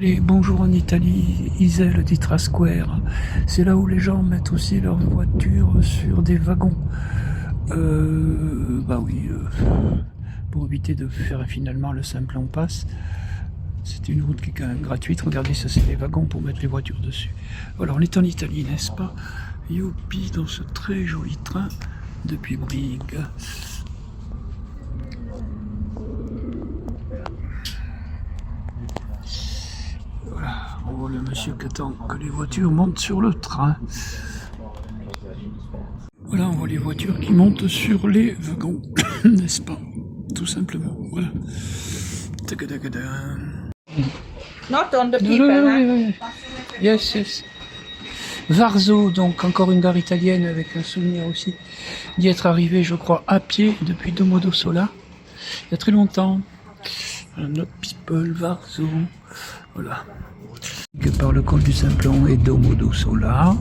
Les bonjour en Italie, Iselle di Trasquare, c'est là où les gens mettent aussi leurs voitures sur des wagons. Bah oui, pour éviter de faire finalement le simple en passe. C'est une route qui est quand même gratuite. Regardez, ça c'est les wagons pour mettre les voitures dessus. Voilà, on est en Italie, n'est-ce pas? Youpi, dans ce très joli train depuis Brigue. Voilà, on voit le monsieur qui attend que les voitures montent sur le train. Voilà, on voit les voitures qui montent sur les wagons, n'est-ce pas? Tout simplement, voilà. Not on the people, hein? Yes, yes. Varzo, donc encore une gare italienne avec un souvenir aussi d'y être arrivé, je crois, à pied depuis Domodossola, il y a très longtemps. Not people, Varzo, voilà. Que par le col du Simplon et Domodossola.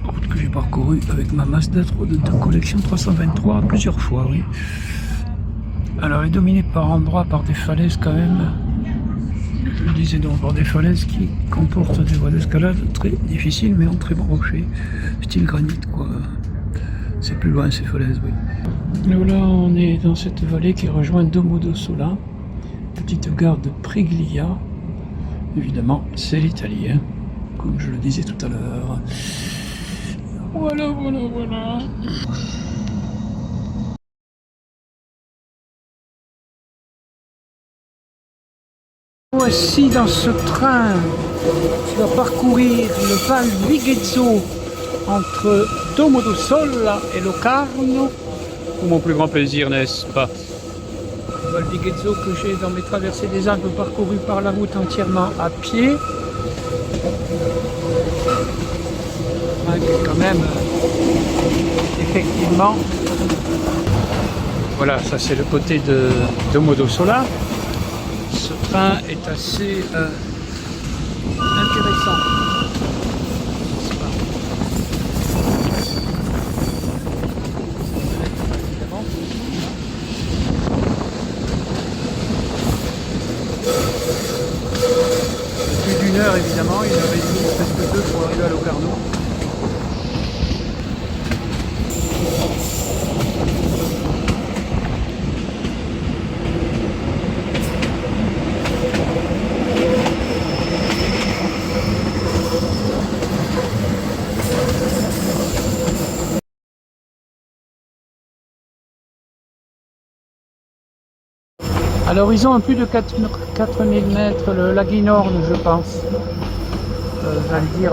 Route que j'ai parcourue avec ma Mazda de collection 323 plusieurs fois, oui. Alors, elle est dominée par endroits par des falaises quand même. Je le disais donc, par des falaises qui comportent des voies d'escalade très difficiles mais en très bon rocher, style granit quoi. C'est plus loin ces falaises, oui. Et là, on est dans cette vallée qui rejoint Domodossola, petite gare de Preglia. Évidemment, c'est l'Italie, hein, comme je le disais tout à l'heure. Voilà, voilà, voilà. Voici dans ce train qui va parcourir le Val Vigezzo entre Domodossola et Locarno. Pour mon plus grand plaisir, n'est-ce pas? Le Val Vigezzo que j'ai dans mes traversées des Alpes parcouru par la route entièrement à pied. Quand même, effectivement. Voilà, ça c'est le côté de Domodossola. Ce train est assez intéressant. Plus d'une heure évidemment, il aurait mis presque deux pour arriver à Locarno. À l'horizon, à plus de 4000 mètres, le Laghinorn, je pense. J'allais dire.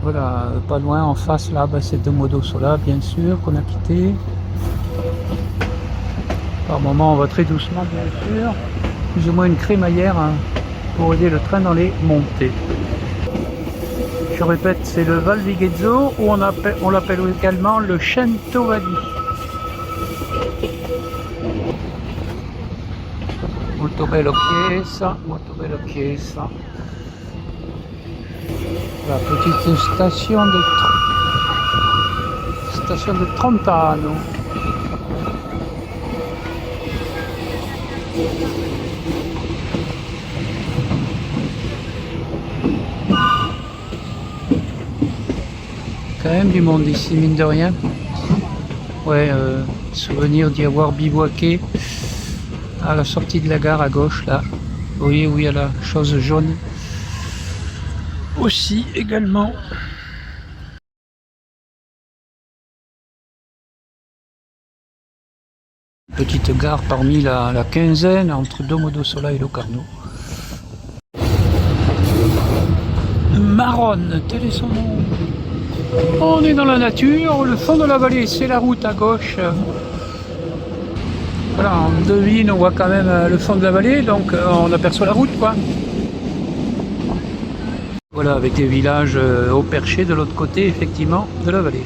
Voilà, pas loin, en face là, c'est Domodossola, bien sûr, qu'on a quitté. Par moment, on va très doucement, bien sûr. Plus ou moins une crémaillère hein, pour aider le train dans les montées. Je répète, c'est le Val Vigezzo, où on l'appelle également le Centovalli. Molto bella chiesa, molto bella chiesa. La petite station de Trentano. Quand même du monde ici, mine de rien. Ouais, souvenir d'y avoir bivouaqué à la sortie de la gare à gauche, là. Vous voyez où il y a la chose jaune. Aussi, également. Petite gare parmi la quinzaine entre Domodossola et Locarno. Maronne, tel est son nom. On est dans la nature, le fond de la vallée, c'est la route à gauche. Voilà, on devine, on voit quand même le fond de la vallée, donc on aperçoit la route, quoi. Voilà, avec des villages au perché de l'autre côté, effectivement, de la vallée.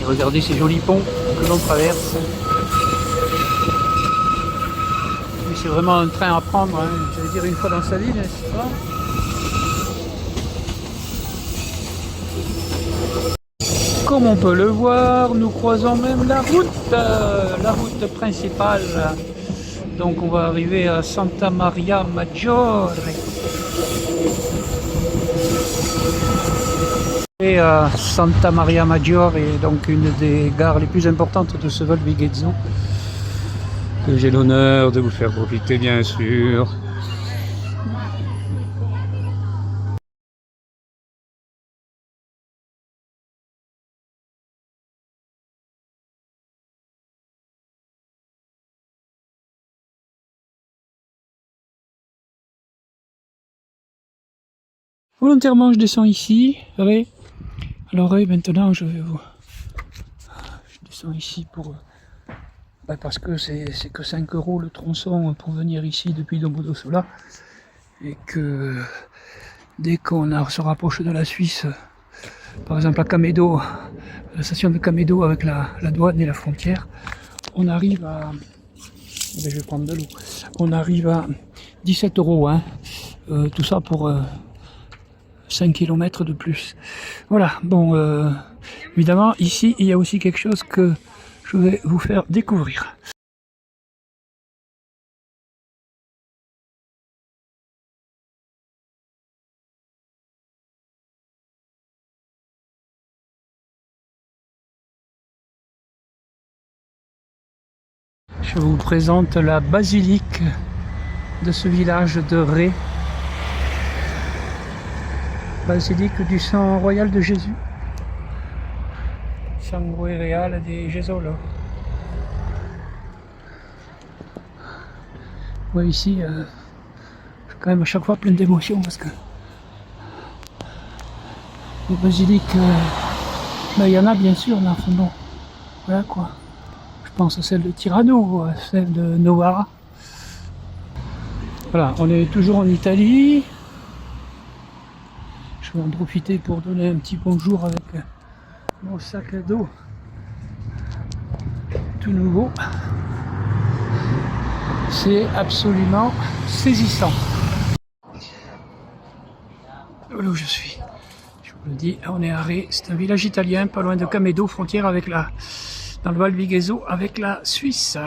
Et regardez ces jolis ponts que l'on traverse. C'est vraiment un train à prendre, hein, j'allais dire une fois dans sa vie, n'est-ce pas? Comme on peut le voir, nous croisons même la route principale Donc on va arriver à Santa Maria Maggiore. Et Santa Maria Maggiore est donc une des gares les plus importantes de ce Val Vigezzo, que j'ai l'honneur de vous faire profiter bien sûr. Volontairement je descends ici, oui. Alors oui, maintenant je descends ici pour parce que c'est que 5 € le tronçon pour venir ici depuis Domodossola, et que dès qu'on se rapproche de la Suisse, par exemple à Camedo, la station de Camedo avec la douane et la frontière, on arrive à, je vais prendre de l'eau, on arrive à 17 €, hein, tout ça pour 5 km de plus. Voilà, bon, évidemment, ici, il y a aussi quelque chose que je vais vous faire découvrir. Je vous présente la basilique de ce village de Ré. Basilique du sang royal de Jésus. Sangue real de Gesolo. Ouais, ici, je suis quand même à chaque fois plein d'émotions parce que les basiliques, il y en a bien sûr, mais enfin bon, voilà quoi. Je pense à celle de Tirano, à celle de Novara. Voilà, on est toujours en Italie. Je vais en profiter pour donner un petit bonjour avec mon sac à dos tout nouveau. C'est absolument saisissant. Voilà où je suis. Je vous le dis, on est à Ré. C'est un village italien, pas loin de Camedo, frontière avec dans le Val Vigezzo avec la Suisse.